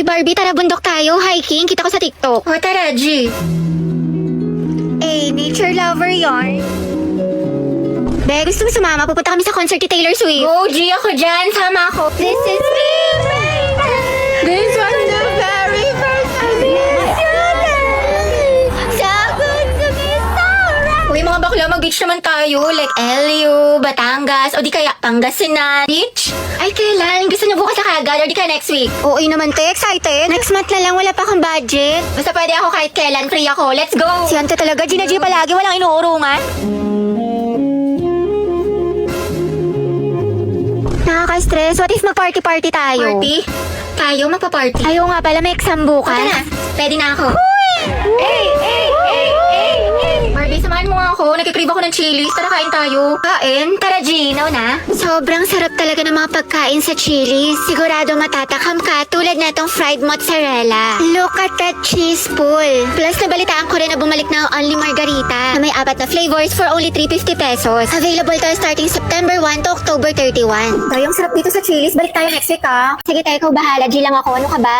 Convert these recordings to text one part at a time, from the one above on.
Hoy Barbie, tara bundok tayo. Hiking, kita ko sa TikTok. O tara, G. Nature lover yarn. Be, gusto mo sumama? Pupunta kami sa concert ni Taylor Swift. Go, G, ako dyan. Sama ako. This is me. This was the very first time. So good to be so right. Uy, mga bakla, mag-beach naman tayo. Like LU, Batangas, o di kaya Pangasinan. Beach? Ay, kailan? Gusto niyo bukas na kagad, o di kaya next week? Oo naman, te. Excited. Next month na lang, wala pa akong budget. Basta pwede ako kahit kailan. Free ako. Let's go! Si Ante talaga, Gina G palagi, walang inuurungan. Nakaka-stress. What if mag-party-party tayo? Party? Tayo magpa-party? Ayaw nga pala, may exam bukas. Tara na. Pwede na ako. Hey! Barbie, samahan mo nga ako. Nagkikrave ako ng chilies. Tara, kain tayo. Kain? Tara, G. Na. Sobrang sarap talaga ng mga pagkain sa Chili's. Sigurado matatakam ka tulad na itong fried mozzarella. Look at that cheese pool. Plus, nabalitaan ko rin na bumalik na ang Only Margarita na may 4 na flavors for only 350 pesos. Available to starting September 1 to October 31. Tayong sarap dito sa chilies. Balik tayo next week, ha? Sige tayo, ikaw bahala. G lang ako. Ano ka ba?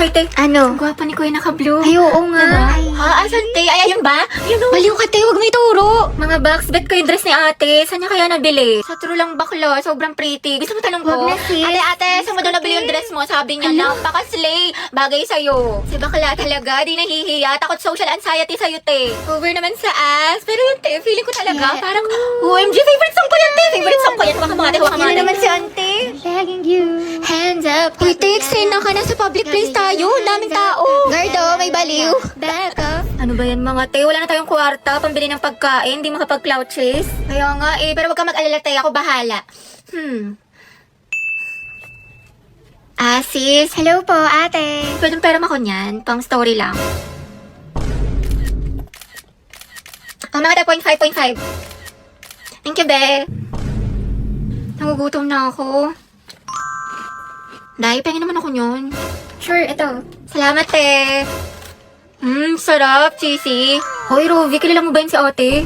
Ay, te. Ano? Ang gwapa ni Kuya naka-blue. Ay, oo nga. Diba? Ha? Asan, te? Ay, ayun ba? Ayun, o. Baliw ka, te. Huwag mo ituro. Mga box, bet ko yung dress ni ate. Saan niya kaya nabili? Sa true lang bakla, sobrang pretty. Gusto mo tanong ko? Wag na, sis. Ate, saan mo daw nabili yung dress mo? Sabi niya, napaka-slay. Bagay sa'yo. Si bakla talaga, di nahihiya. Takot social anxiety sa'yo, te. Over naman sa ass. Pero yun, te, feeling ko talaga, Yeah. parang, OMG, favorite song ko yan, te. Favorite song ko yan. Huwag ka mga ate, huwag ka mga Yan ate. naman si Ante. Begging you. Hands up. Uy, te, explain na ka na sa public place tayo. Ang daming tao. Gardo, may baliw. Back up. Ano ba yan mga te? Wala na tayong kwarta, pambili ng pagkain, di makapag-cloud chase. Kaya nga eh, pero wag ka mag-alala tayo, ako bahala. Sis, Hello po, ate. pwedeng pera mo ko niyan, pang story lang. Mga 0.5. Thank you, be. Nagugutom na ako. Dahil, pengin naman ako yun. Sure, ito. Salamat, te. Sarap, cheesy. Hoy, Ruby, kilala mo ba yun si ate?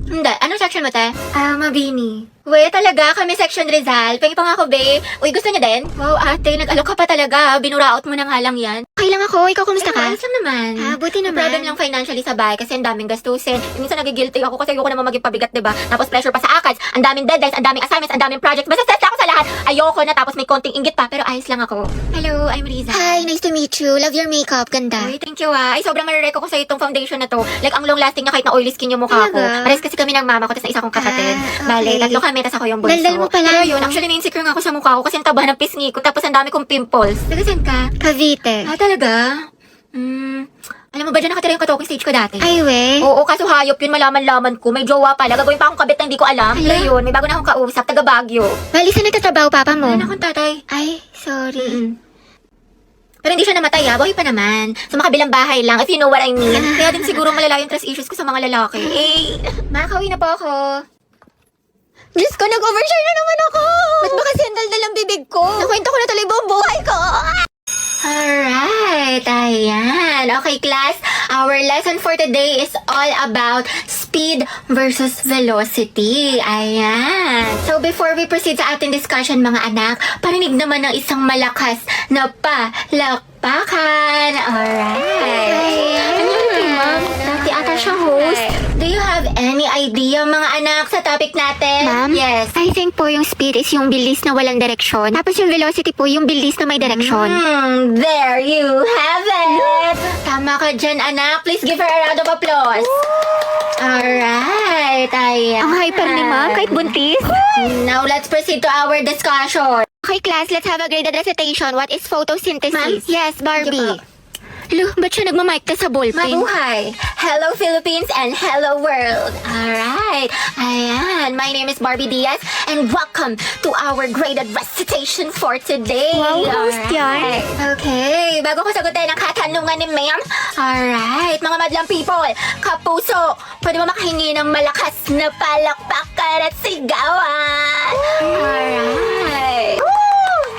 Hindi. Anong section mo, te? Mabini. Uy, talaga, kami section Rizal. Pengi pa nga ako, be. Uy, gusto niya din? Wow, ate, nag-alok ka pa talaga. Binuraot mo na nga lang yan. Okay lang ako. Ikaw, kumusta ka? Ayos lang naman. Buti May naman. problem lang financially sa bahay kasi ang daming gastusin. Minsan nagigilty ako kasi ayoko naman maging pabigat, diba? Tapos pressure pa sa ACADS. Ang daming deadlines, ang daming assignments, ang daming projects. Basta stress ako sa lahat. Ayoko na tapos may konting inggit pa. Pero ayos lang ako. Hello, I'm Riza. Hi, nice to meet you. Love your makeup. Ganda. Uy, thank you Ay, sobrang marireko ko sa itong foundation na to. Like, ang long lasting niya kahit na oily skin yung mukha ko. Talaga? Pares kasi kami ng mama ko, tapos isa kong kapatid. Okay. Bale, tatlo kami, tapos ako yung bunso. Daldal mo pala, Pero yun, no? actually, na-insecure nga ako sa mukha ko kasi ang taba ng pisngi ko, tapos ang dami kong pimples. Taga saan ka? Cavite. Talaga? Alam mo ba dyan nakatira yung katoking stage ko dati? Ay, we. Oo, kaso hayop yun, malaman-laman ko. May jowa pala. Gagawin pa akong kabit na hindi ko alam. Hala? Pero yun, may bago na akong kausap. Taga Baguio. Bali, saan nagtatrabaho papa mo? Ano akong tatay? Ay, sorry. Pero hindi siya namatay buhay pa naman. Sa makabilang bahay lang, if you know what I mean. Kaya din siguro malala yung trust issues ko sa mga lalaki. Makakauwi na po ako. Diyos ko, nag-overshare na naman ako. Ba't ba kasi ang daldal ang bibig ko? Nakwento ko na tuloy buong buhay ko. Alright, ayan. Okay, class. Our lesson for today is all about speed versus velocity. Ayan. So, before we proceed sa ating discussion, mga anak, parinig naman ng isang malakas na palakpakan. Alright. Ano yun, ma'am? Dati ata siya host. Do you have any idea, mga anak, sa topic natin? Ma'am? Yes. I think po yung speed is yung bilis na walang direksyon. Tapos yung velocity po yung bilis na may direksyon. There you have it! Tama ka dyan, anak. Please give her a round of applause. Alright, ayan. Ang hyper ni ma'am, kahit buntis. Now, let's proceed to our discussion. Okay, class, let's have a graded recitation. What is photosynthesis? Ma'am? Yes, Barbie. Sige po. Hello, ba't siya nagmamic ka sa ballpen? Mabuhay! Hello, Philippines, and hello, world! Alright, ayan. My name is Barbie Diaz, and welcome to our graded recitation for today. Wow, host yan. Okay, bago ko sagutin ang katanungan ni ma'am. Alright, mga madlang people, kapuso, pwede mo makahingi ng malakas na palakpakan at sigawan. Alright.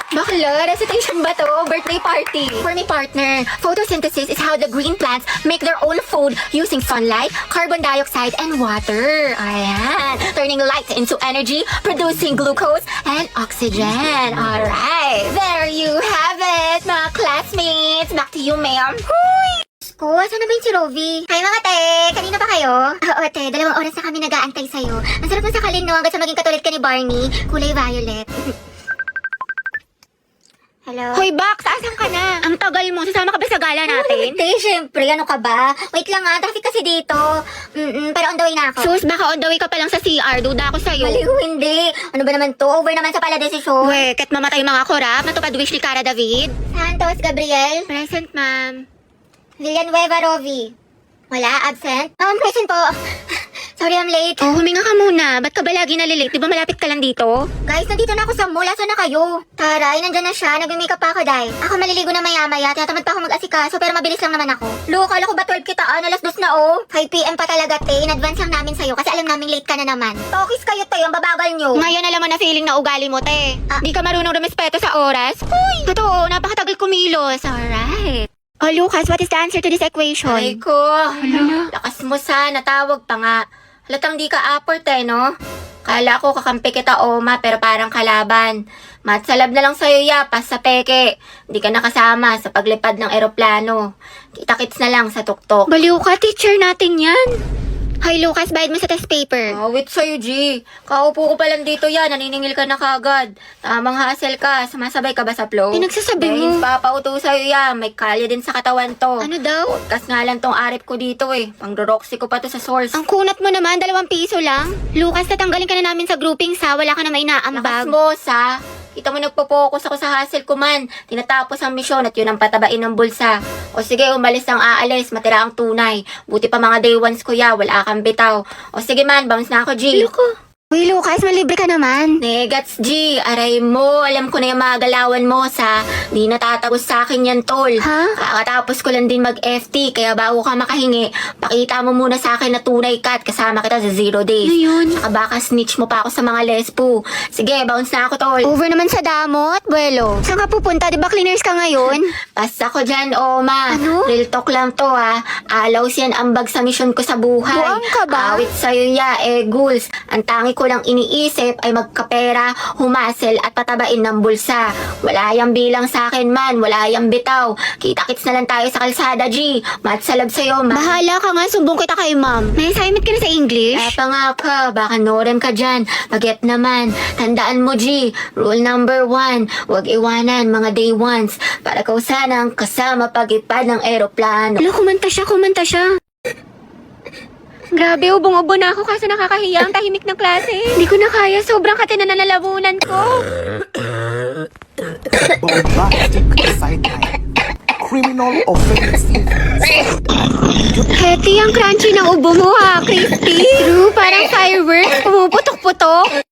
Bakla, recitation ba to? birthday party. For me, partner, photosynthesis is how the green plants make their own food using sunlight, carbon dioxide, and water. Ayan. Turning light into energy, producing glucose and oxygen. Alright. There you have it, mga classmates. Back to you, ma'am. Ko, saan na ba yung si Rovi? Hi mga te! Kanina pa kayo? Oo te, 2 oras na kami nag-aantay sa'yo. Ang sarap mo sakalin no, hanggang sa maging katulad ka ni Barney. Kulay violet. Hello? Hoy, Bax! Asan ka na? Ang tagal mo. Sasama ka ba sa gala natin? Te, syempre, ano ka ba? Wait lang nga, traffic kasi dito. Pero on the way na ako. Sus, baka on the way ka pa lang sa CR. Duda ako sa'yo. Maliw, hindi. Ano ba naman to? Over naman sa pala desisyon. Uwe, ket mamatay mga korap. Natupad wish ni Cara David. Santos, Gabriel. Present, ma'am. Villanueva, Rovi. Wala, absent? Present po. Sorry, I'm late. Oh, huminga ka muna. Ba't ka ba lagi nalilate? Di ba malapit ka lang dito? Guys, nandito na ako sa mall. Asan na kayo? Taray, nandyan na siya. Nag-makeup pa ako, Day. Ako maliligo na maya-maya. Tinatamad pa ako mag-asikaso, pero mabilis lang naman ako. Lo, kala ko ba 12 kitaan? Alas 2 na, oh. 5 p.m. pa talaga, te. In advance lang namin sa'yo kasi alam namin late ka na naman. Tokis kayo, te. Ang babagal nyo. Ngayon alam mo na feeling na ugali mo, te. Di ka marunong rumespeto sa oras. Uy! Totoo, napakatagal kumilos. Alright. Oh, Lucas, what is the answer to this equation? Ay ko, lakas mo sana, tawag pa nga. Halatang di ka aport no? Kala ko kakampi kita, Oma, pero parang kalaban. Matsalab na lang sa'yo, yapas sa peke. Hindi ka nakasama sa paglipad ng eroplano. Kita-kits na lang sa tuktok. Baliw ka, teacher natin yan. Hi, Lucas, bayad mo sa test paper. Wait sa'yo, G. Kaupo ko pa lang dito yan, naniningil ka na kagad. Tamang hassle ka, sumasabay ka ba sa flow? Pinagsasabi mo. Dahil papauto sa'yo yan, may kalya din sa katawan to. Ano daw? Podcast nga lang tong arip ko dito Pang-roxy ko pa to sa source. Ang kunat mo naman, 2 piso lang. Lucas, tatanggalin ka na namin sa grouping sa. Wala ka na may Lakas naambag. mo, sa. Kita mo nagpo-focus ako sa hustle ko man. Tinatapos ang misyon at yun ang patabain ng bulsa. O sige, umalis ang aalis, matira ang tunay. Buti pa mga day ones ko wala kang bitaw. O sige man, bounce na ako, G. Uy, Lucas, malibre ka naman. Negats, G. Aray mo. Alam ko na yung mga galawan mo, sa. Di natatagos sa akin yan, tol. Ha? Kakatapos ko lang din mag-FT, kaya bago ka makahingi, pakita mo muna sa akin na tunay ka at kasama kita sa 0 days. Ano yun? Tsaka baka snitch mo pa ako sa mga lespo. Sige, bounce na ako, tol. Over naman sa damot, buwelo. Saan ka pupunta? Di ba cleaners ka ngayon? Basta ko dyan, Oma. Ano? Real talk lang to, ha. Alaws yan ambag sa misyon ko sa buhay. Buang ka ba? Awit sa'yo goals. Ang tangi ko lang iniisip ay magkapera, humasel at patabain ng bulsa. Wala yang bilang sa akin man, wala yang bitaw. Kita-kits na lang tayo sa kalsada, G. Matsalab sa'yo, ma. Bahala ka nga, sumbong kita kay ma'am. May assignment ka na sa English? Pa nga ka, baka norem ka dyan. Baget naman. Tandaan mo, G. Rule number 1, huwag iwanan mga day ones. Para kau sanang kasama pag-ipad ng eroplano. Alo, kumanta siya. Grabe, ubong-ubo na ako kasi nakakahiya ang tahimik ng klase. Hindi ko na kaya, sobrang kati na nalalabunan ko. Bombastic sideline. Criminal offensive. Hetty, ang crunchy ng ubo mo ha, crispy. True, parang fireworks, pumuputok-putok.